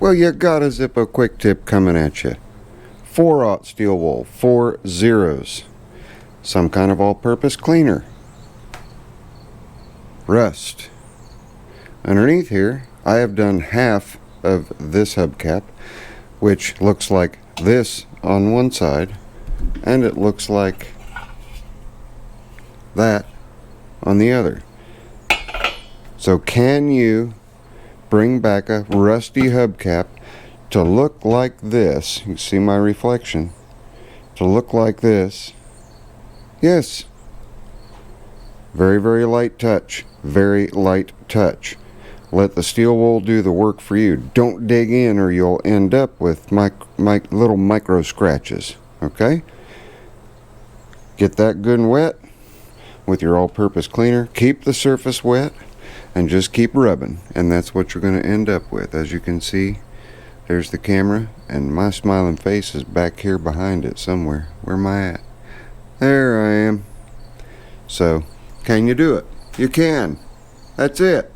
Well, you got a Zippo quick tip coming at you. 4/0 steel wool, 4 zeros. Some kind of all-purpose cleaner. Rust. Underneath here, I have done half of this hubcap, which looks like this on one side, and it looks like that on the other. So can you bring back a rusty hubcap to look like this? You see my reflection. To look like this. Yes. Very, very light touch. Very light touch. Let the steel wool do the work for you. Don't dig in or you'll end up with little micro scratches. Okay? Get that good and wet with your all-purpose cleaner. Keep the surface wet and just keep rubbing. And that's what you're going to end up with. As you can see, there's the camera and my smiling face is back here behind it somewhere. Where am I at? There I am. So, can you do it? You can. That's it.